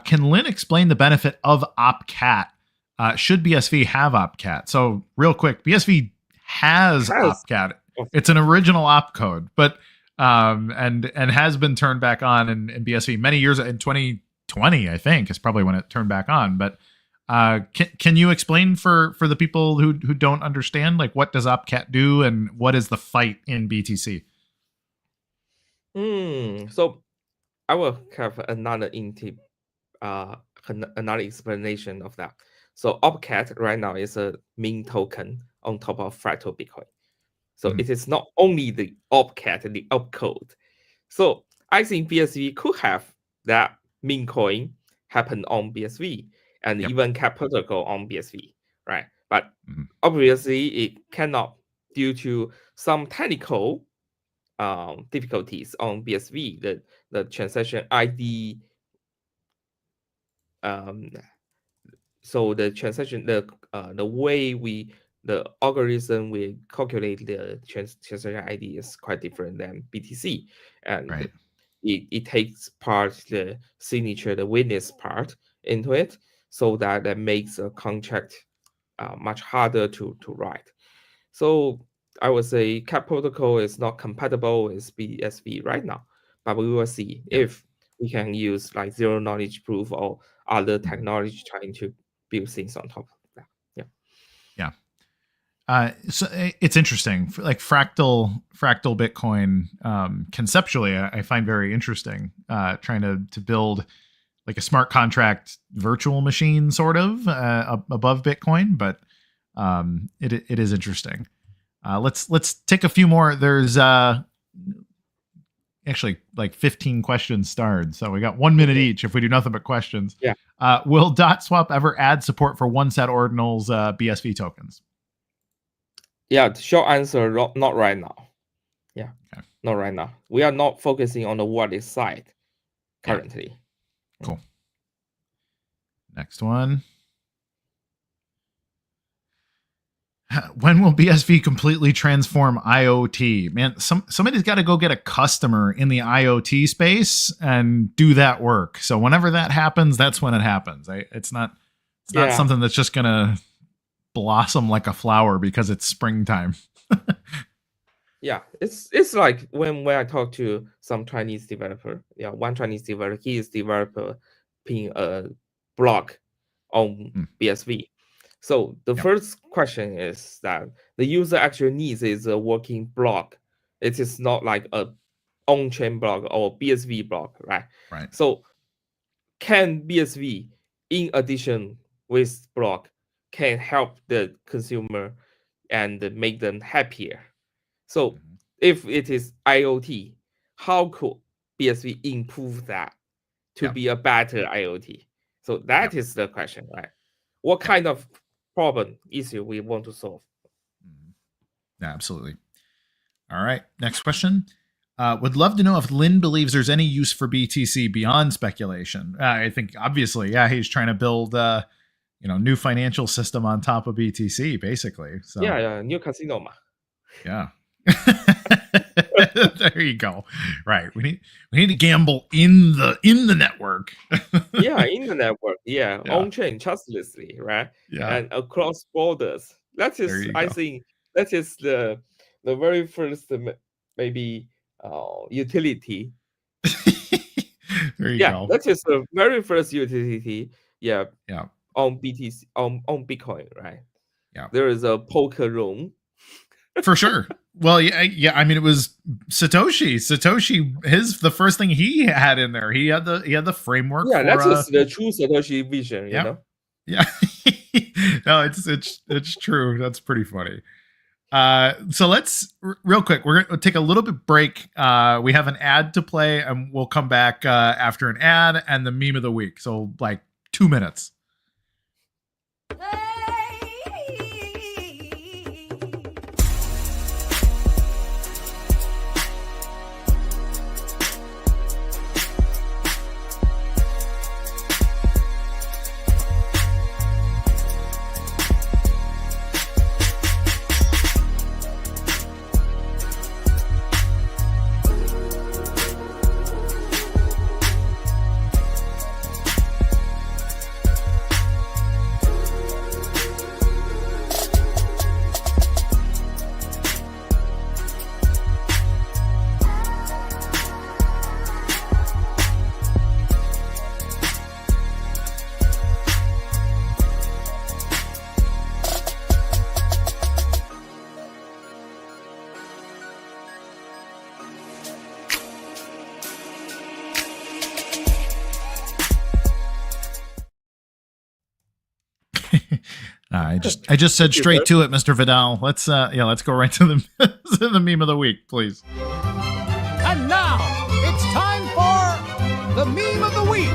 Can Lin explain the benefit of OpCat? Should BSV have OpCat? So real quick, BSV has Has OpCat. It's an original opcode, but and has been turned back on in BSV many years in 2020, I think, is probably when it turned back on. But can you explain for the people who don't understand, like, what does OpCat do and what is the fight in BTC? So I will have another explanation of that. So OpCat right now is a meme token on top of Fractal Bitcoin. So it is not only the OpCat, the opcode. So I think BSV could have that meme coin happen on BSV and Yep. even Cap protocol on BSV, right? But obviously it cannot due to some technical difficulties on BSV. The transaction ID, so the transaction, the way the algorithm we calculate the transaction ID is quite different than BTC, and Right. it takes part the signature, the witness part into it, so that makes a contract much harder to write. So I would say Cap protocol is not compatible with BSV right now, but we will see Yep. if we can use like zero knowledge proof or other technology trying to build things on top of that. Yeah. Yeah. So it's interesting. Like fractal Bitcoin, conceptually, I find very interesting. Trying to build like a smart contract virtual machine, sort of above Bitcoin, but it is interesting. Let's take a few more. There's actually like 15 questions starred, so we got 1 minute each if we do nothing but questions. Yeah. Will DotSwap ever add support for one set Ordinals BSV tokens? Yeah, the short answer, not right now. Yeah, Okay. not right now. We are not focusing on the wallet side currently. Yeah. Cool. Next one. When will BSV completely transform IoT? Man, somebody's got to go get a customer in the IoT space and do that work. So whenever that happens, that's when it happens. It's not something that's just gonna blossom like a flower because it's springtime. Yeah, it's like when I talk to some Chinese developer. Yeah, one Chinese developer, he is developing a block on BSV. So the first question is that the user actually needs is a working block. It is not like a on-chain block or BSV block, right? Right. So can BSV, in addition with block, can help the consumer and make them happier? So if it is IoT, how could BSV improve that to be a better IoT? So that is the question, right? What kind of problem issue we want to solve? Yeah, absolutely. All right. Next question. Would love to know if Lin believes there's any use for BTC beyond speculation. I think obviously, yeah, he's trying to build new financial system on top of BTC, basically. So Yeah, new casino. yeah. There you go. Right. We need to gamble in the network. Yeah, in the network. Yeah, Yeah. on chain, trustlessly, right? Yeah. And across borders. That There is, you I go. think, that is the very first maybe utility. There you Yeah, go. that is the very first utility. Yeah, Yeah. on BTC on Bitcoin, right? Yeah. There is a poker room. For sure. Well, yeah. I mean, it was Satoshi. The first thing he had in there. He had the framework Yeah, for that is the true Satoshi vision. Yeah. Yeah. No, it's true. That's pretty funny. So let's real quick. We're gonna take a little bit break. We have an ad to play, and we'll come back after an ad and the meme of the week. So like 2 minutes. I just said straight to it, Mr. Vidal. Let's go right to the meme of the week, please. And now it's time for the meme of the week.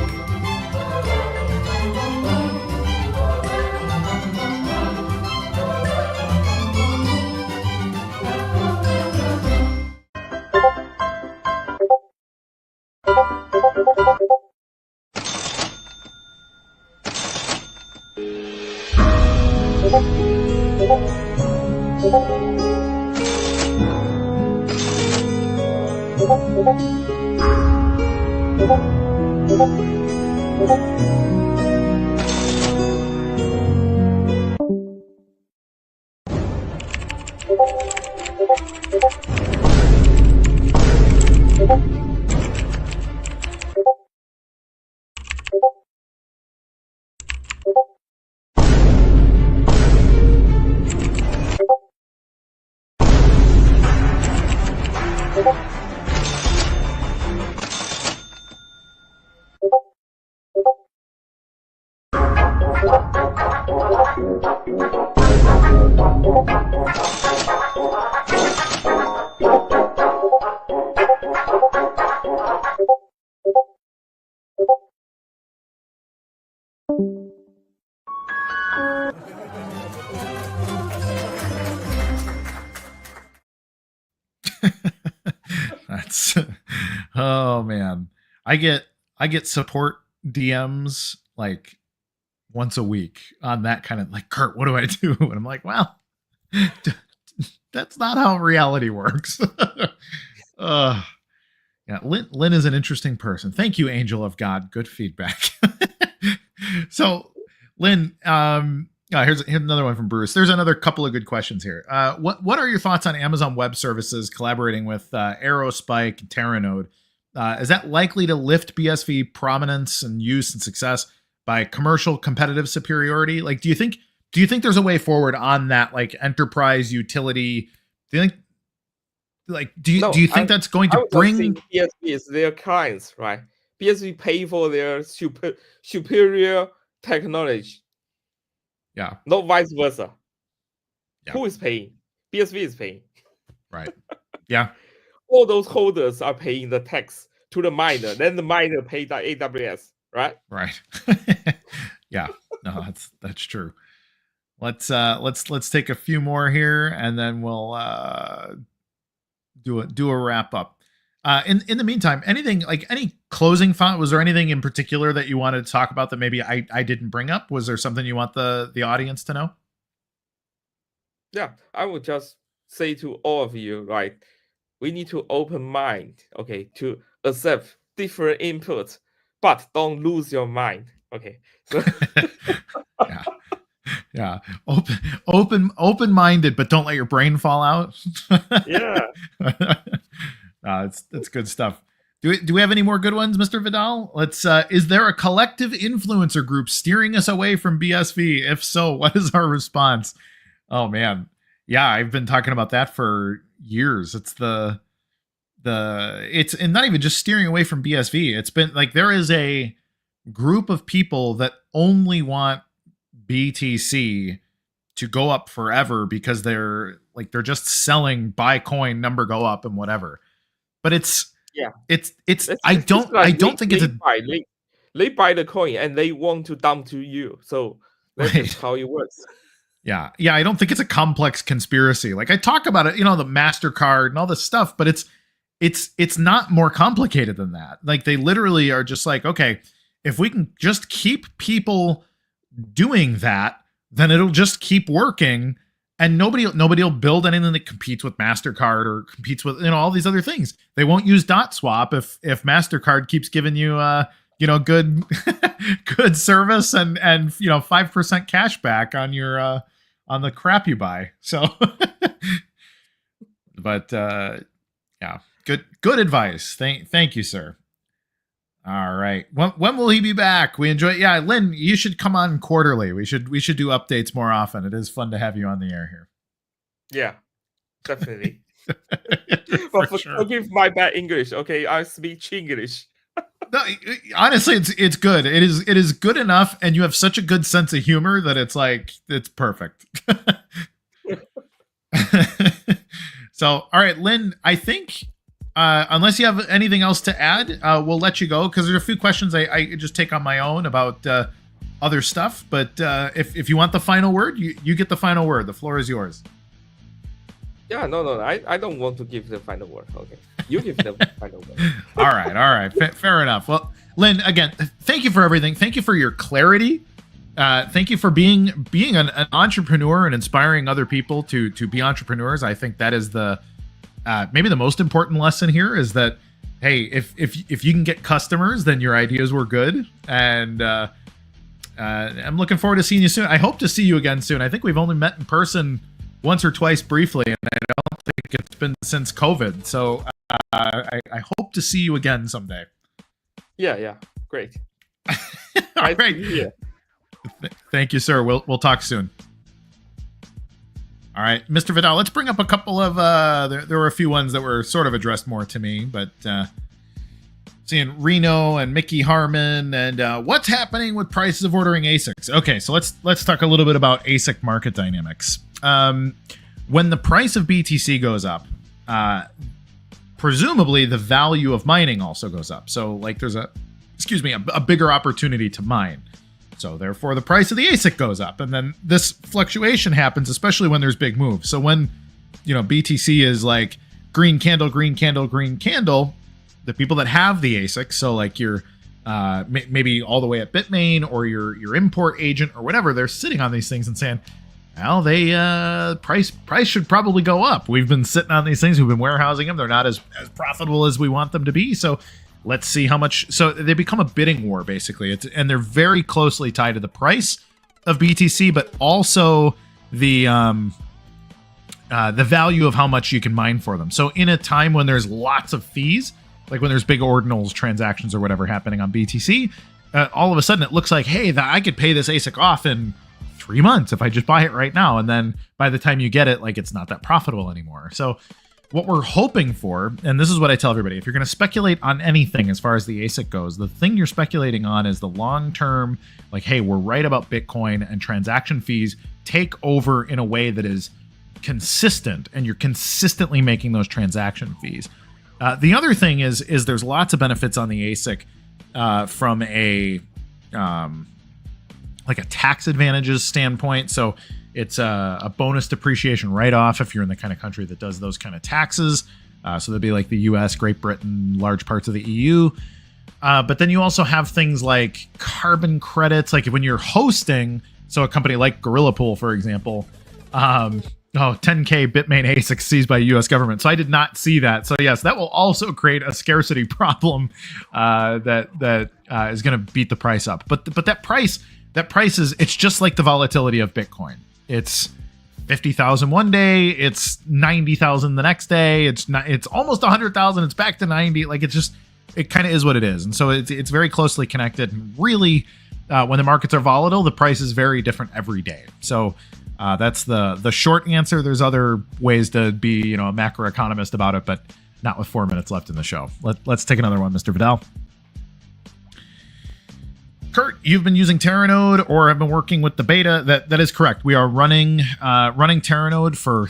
That's oh man. I get support DMs like once a week on that kind of like, Kurt, what do I do? And I'm like, well, that's not how reality works. Yeah, Lin is an interesting person. Thank you, Angel of God. Good feedback. So, Lin, here's another one from Bruce. There's another couple of good questions here. What are your thoughts on Amazon Web Services collaborating with Aerospike and Terranode? Is that likely to lift BSV prominence and use and success by commercial competitive superiority? Like, do you think there's a way forward on that, like enterprise utility? Do you think, like, do you think that's going to bring BSV is their clients, right? BSV pay for their superior technology. Yeah. Not vice versa. Yeah. Who is paying? BSV is paying. Right. Yeah. All those holders are paying the tax to the miner. Then the miner pay the AWS, right? Right. Yeah. No, that's true. Let's take a few more here, and then we'll do a wrap up. In the meantime, any closing thought? Was there anything in particular that you wanted to talk about that maybe I didn't bring up? Was there something you want the audience to know? Yeah, I would just say to all of you, right? We need to open mind, okay, to accept different inputs, but don't lose your mind. Okay. So Yeah. Yeah. Open-minded, but don't let your brain fall out. yeah. It's good stuff. Do we have any more good ones, Mr. Vidal? Let's is there a collective influencer group steering us away from BSV? If so, what is our response? Oh man. Yeah, I've been talking about that for years. It's it's and not even just steering away from BSV. It's been like there is a group of people that only want BTC to go up forever because they're just selling buy coin, number go up and whatever. But it's I don't think it's they buy the coin and they want to dump to you. So that's Right. just how it works. Yeah, I don't think it's a complex conspiracy. Like I talk about it, the MasterCard and all this stuff, but it's not more complicated than that. Like they literally are just like, okay, if we can just keep people doing that, then it'll just keep working, and nobody will build anything that competes with MasterCard or competes with all these other things. They won't use DotSwap if MasterCard keeps giving you good good service and 5% cash back on your on the crap you buy. So but yeah, good advice. Thank you, sir. All right. When will he be back? We enjoy. Yeah, Lin, you should come on quarterly. We should do updates more often. It is fun to have you on the air here. Yeah, definitely. For sure. Forgive my bad English. Okay, I speak Chinglish. No, honestly, it's good. It is good enough, and you have such a good sense of humor that it's perfect. So, all right, Lin, I think unless you have anything else to add, we'll let you go because there's a few questions I just take on my own about other stuff. But if you want the final word, you get the final word. The floor is yours. Yeah, no, I don't want to give the final word. Okay, you give the final word. All right, fair enough. Well, Lin, again, thank you for everything. Thank you for your clarity. Thank you for being an entrepreneur and inspiring other people to be entrepreneurs. I think that is the maybe the most important lesson here is that, hey, if you can get customers, then your ideas were good. And I'm looking forward to seeing you soon. I hope to see you again soon. I think we've only met in person once or twice briefly, and I don't think it's been since COVID. So I hope to see you again someday. Yeah, great. All right. Yeah. Thank you, sir. We'll talk soon. All right, Mr. Vidal, let's bring up a couple of there were a few ones that were sort of addressed more to me, but seeing Reno and Mickey Harmon and what's happening with prices of ordering ASICs. Okay, so let's talk a little bit about ASIC market dynamics. When the price of BTC goes up, presumably the value of mining also goes up. So like there's a bigger opportunity to mine. So therefore the price of the ASIC goes up, and then this fluctuation happens, especially when there's big moves. So when, BTC is like green candle, green candle, green candle, the people that have the ASIC, so like your maybe all the way at Bitmain or your import agent or whatever, they're sitting on these things and saying, well, they price should probably go up. We've been sitting on these things, we've been warehousing them, they're not as profitable as we want them to be. So let's see how much. So they become a bidding war, basically. And they're very closely tied to the price of BTC, but also the value of how much you can mine for them. So in a time when there's lots of fees, like when there's big ordinals transactions or whatever happening on BTC, all of a sudden it looks like, hey, I could pay this ASIC off in 3 months if I just buy it right now. And then by the time you get it, like it's not that profitable anymore. So what we're hoping for, and this is what I tell everybody, if you're going to speculate on anything as far as the ASIC goes, the thing you're speculating on is the long-term, like, hey, we're right about Bitcoin and transaction fees take over in a way that is consistent, and you're consistently making those transaction fees. The other thing is there's lots of benefits on the ASIC from a like a tax advantages standpoint. So it's a bonus depreciation write-off if you're in the kind of country that does those kind of taxes. So that'd be like the US, Great Britain, large parts of the EU. But then you also have things like carbon credits, like when you're hosting, so a company like Gorilla Pool, for example, Oh, 10K Bitmain ASIC seized by U.S. government. So I did not see that. So yes, that will also create a scarcity problem that is going to beat the price up. But that price is, it's just like the volatility of Bitcoin. It's 50,000 one day, it's 90,000 the next day. It's almost 100,000. It's back to 90. Like it kind of is what it is. And so it's very closely connected. And really, when the markets are volatile, the price is very different every day. So that's the short answer. There's other ways to be, a macroeconomist about it, but not with 4 minutes left in the show. Let's take another one, Mr. Vidal. Kurt, you've been using Terranode or have been working with the beta. That is correct. We are running Terranode for,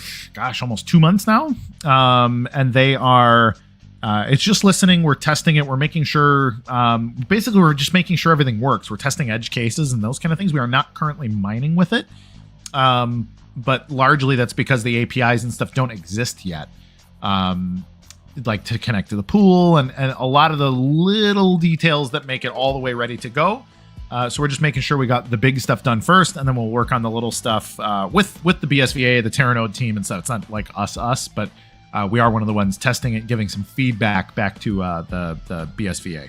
almost 2 months now. And they are, it's just listening. We're testing it. We're making sure, basically we're just making sure everything works. We're testing edge cases and those kind of things. We are not currently mining with it. But largely that's because the APIs and stuff don't exist yet. Like to connect to the pool and a lot of the little details that make it all the way ready to go. So we're just making sure we got the big stuff done first, and then we'll work on the little stuff with the BSVA, the Terranode team and stuff. It's not like us, but we are one of the ones testing it, giving some feedback back to the BSVA.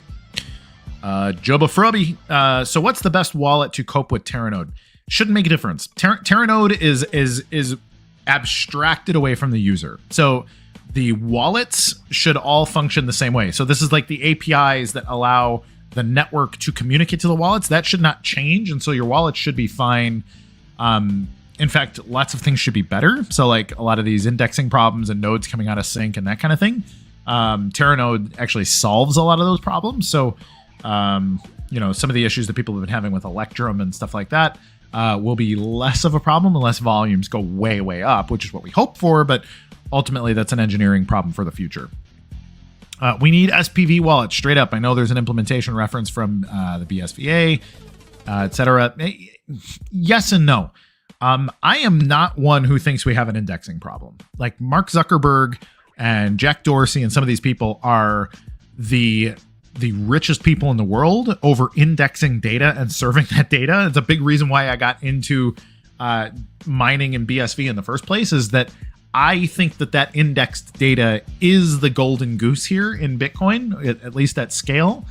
Joba Frubby. So what's the best wallet to cope with Terranode? Shouldn't make a difference. Terranode is abstracted away from the user. So the wallets should all function the same way. So this is like the APIs that allow the network to communicate to the wallets. That should not change. And so your wallet should be fine. In fact, lots of things should be better. So like a lot of these indexing problems and nodes coming out of sync and that kind of thing. Terranode actually solves a lot of those problems. So, some of the issues that people have been having with Electrum and stuff like that will be less of a problem unless volumes go way, way up, which is what we hope for. But ultimately, that's an engineering problem for the future. We need SPV wallets, straight up. I know there's an implementation reference from the BSVA, etc. Yes and no. I am not one who thinks we have an indexing problem. Like Mark Zuckerberg and Jack Dorsey and some of these people are the richest people in the world over indexing data and serving that data. It's a big reason why I got into mining in BSV in the first place, is that I think that indexed data is the golden goose here in Bitcoin, at least at scale.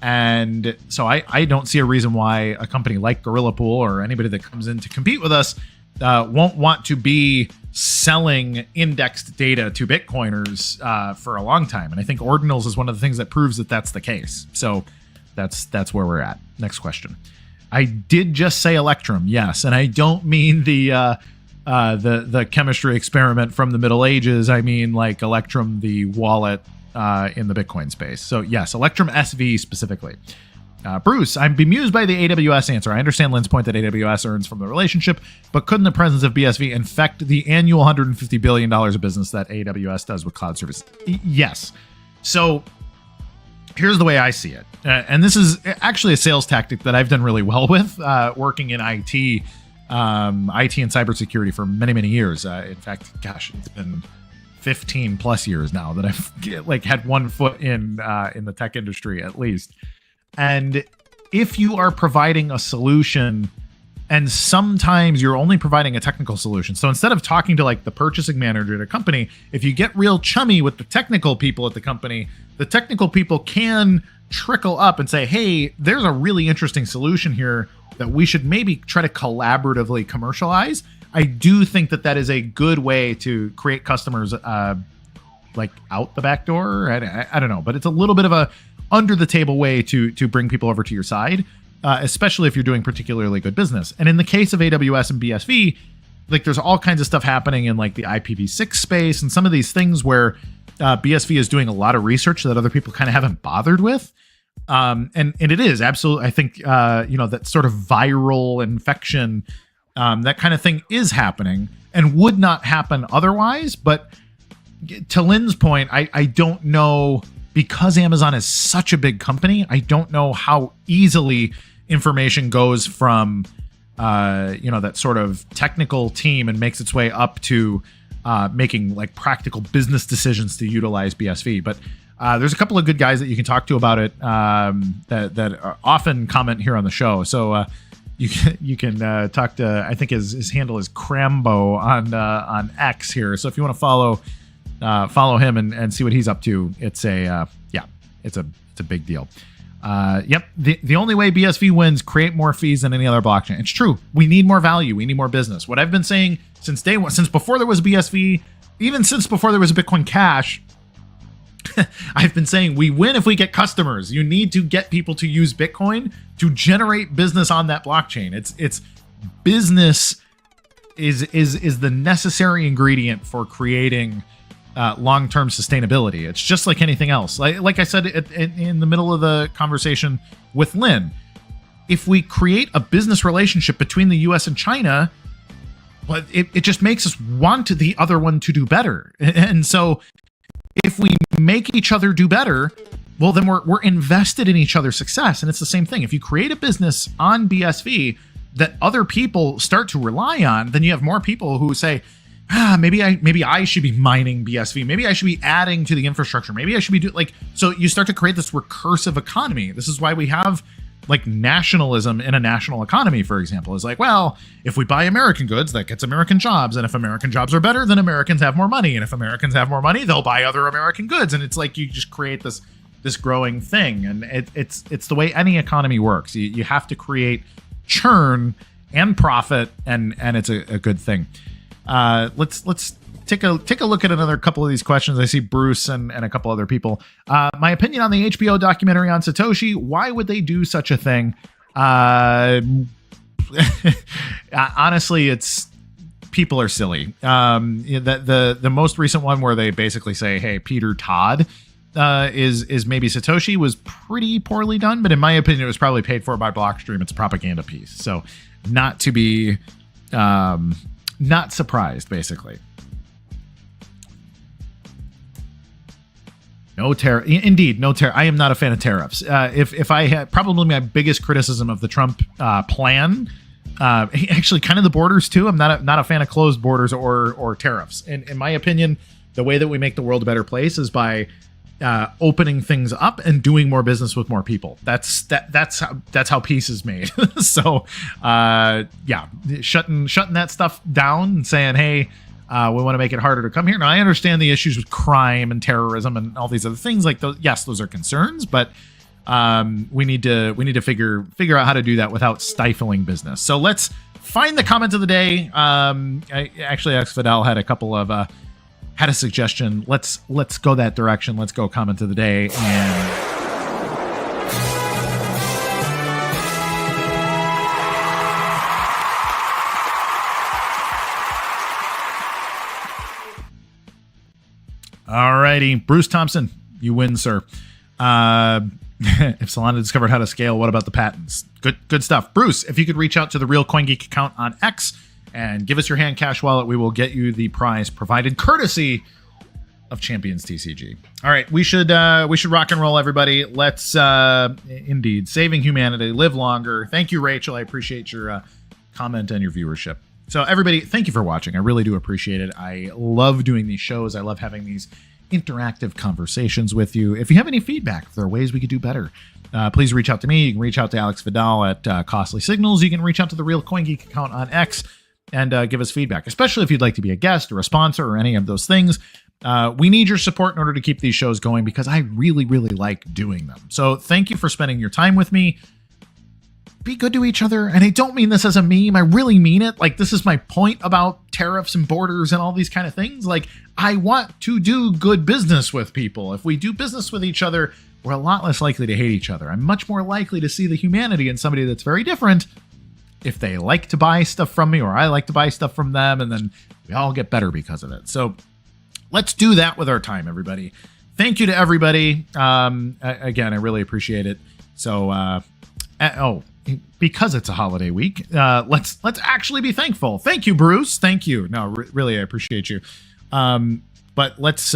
And so I don't see a reason why a company like Gorilla Pool or anybody that comes in to compete with us won't want to be selling indexed data to Bitcoiners for a long time. And I think Ordinals is one of the things that proves that that's the case. So that's where we're at. Next question. I did just say Electrum, yes, and I don't mean the chemistry experiment from the Middle Ages. I mean like Electrum, the wallet in the Bitcoin space. So yes, Electrum SV specifically. Bruce, I'm bemused by the AWS answer. I understand Lin's point that AWS earns from the relationship, but couldn't the presence of BSV infect the annual $150 billion of business that AWS does with cloud services? Yes. So here's the way I see it. And this is actually a sales tactic that I've done really well with working in IT and cybersecurity for many, many years. In fact, it's been 15 plus years now that I've had one foot in the tech industry at least. And if you are providing a solution, and sometimes you're only providing a technical solution. So instead of talking to like the purchasing manager at a company, if you get real chummy with the technical people at the company, the technical people can trickle up and say, hey, there's a really interesting solution here that we should maybe try to collaboratively commercialize. I do think that is a good way to create customers like out the back door. I don't know, but it's a little bit of a under the table way to bring people over to your side, especially if you're doing particularly good business. And in the case of AWS and BSV, like there's all kinds of stuff happening in like the IPv6 space and some of these things where BSV is doing a lot of research that other people kind of haven't bothered with. And it is absolutely, I think, that sort of viral infection, that kind of thing is happening and would not happen otherwise. But to Lin's point, I don't know, because Amazon is such a big company, I don't know how easily information goes from, that sort of technical team and makes its way up to making like practical business decisions to utilize BSV. But there's a couple of good guys that you can talk to about it that often comment here on the show. So you can talk to, I think his handle is Crambo on X here. So if you want to follow him and see what he's up to, it's a big deal. Yep. The only way BSV wins, create more fees than any other blockchain. It's true. We need more value. We need more business. What I've been saying since day one, since before there was BSV, even since before there was Bitcoin Cash, I've been saying we win if we get customers. You need to get people to use Bitcoin to generate business on that blockchain. It's business is the necessary ingredient for creating long-term sustainability. It's just like anything else. Like I said in the middle of the conversation with Lin, if we create a business relationship between the US and China, but it just makes us want the other one to do better. And so if we make each other do better, well, then we're invested in each other's success. And it's the same thing. If you create a business on BSV that other people start to rely on, then you have more people who say, maybe I should be mining BSV. Maybe I should be adding to the infrastructure. Maybe I should be so you start to create this recursive economy. This is why we have like nationalism in a national economy, for example, is like, well, if we buy American goods, that gets American jobs. And if American jobs are better, then Americans have more money. And if Americans have more money, they'll buy other American goods. And it's like you just create this growing thing. And it's the way any economy works. You have to create churn and profit, and it's a good thing. Let's take a look at another couple of these questions. I see Bruce and a couple other people. My opinion on the HBO documentary on Satoshi. Why would they do such a thing? Honestly, it's people are silly. The most recent one where they basically say, hey, Peter Todd is maybe Satoshi was pretty poorly done, but in my opinion, it was probably paid for by Blockstream. It's a propaganda piece. So not to be not surprised, basically. No tariff. Indeed, no tariff. I am not a fan of tariffs. If I had, probably my biggest criticism of the Trump plan, actually kind of the borders too. I'm not a fan of closed borders or tariffs. In my opinion, the way that we make the world a better place is by opening things up and doing more business with more people. That's how peace is made. So shutting that stuff down and saying, hey, we want to make it harder to come here. Now I understand the issues with crime and terrorism and all these other things. Like those, yes, those are concerns, but we need to figure out how to do that without stifling business. So let's find the comment of the day. Actually, X Fidel had a couple of had a suggestion. Let's go that direction. Let's go comment of the day. And alrighty, Bruce Thompson, you win, sir. If Solana discovered how to scale, what about the patents? Good stuff. Bruce, if you could reach out to the real CoinGeek account on X and give us your hand cash wallet, we will get you the prize provided courtesy of Champions TCG. All right, we should rock and roll, everybody. Let's indeed saving humanity, live longer. Thank you, Rachel. I appreciate your comment and your viewership. So everybody, thank you for watching. I really do appreciate it. I love doing these shows. I love having these interactive conversations with you. If you have any feedback, if there are ways we could do better, please reach out to me. You can reach out to Alex Vidal at Costly Signals. You can reach out to the Real CoinGeek account on X and give us feedback, especially if you'd like to be a guest or a sponsor or any of those things. We need your support in order to keep these shows going because I really, really like doing them. So thank you for spending your time with me. Be good to each other. And I don't mean this as a meme. I really mean it. Like, this is my point about tariffs and borders and all these kind of things. Like, I want to do good business with people. If we do business with each other, we're a lot less likely to hate each other. I'm much more likely to see the humanity in somebody that's very different if they like to buy stuff from me or I like to buy stuff from them, and then we all get better because of it. So let's do that with our time, everybody. Thank you to everybody. Again, I really appreciate it. So, because it's a holiday week, let's actually be thankful. Thank you, Bruce. Thank you. No, really, I appreciate you. But let's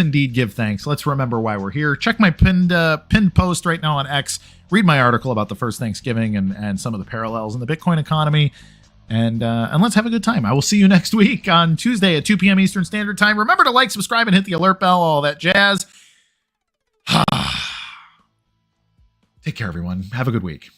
indeed give thanks. Let's remember why we're here. Check my pinned post right now on X. Read my article about the first Thanksgiving and some of the parallels in the Bitcoin economy. And let's have a good time. I will see you next week on Tuesday at 2 p.m. Eastern Standard Time. Remember to like, subscribe, and hit the alert bell, all that jazz. Take care, everyone. Have a good week.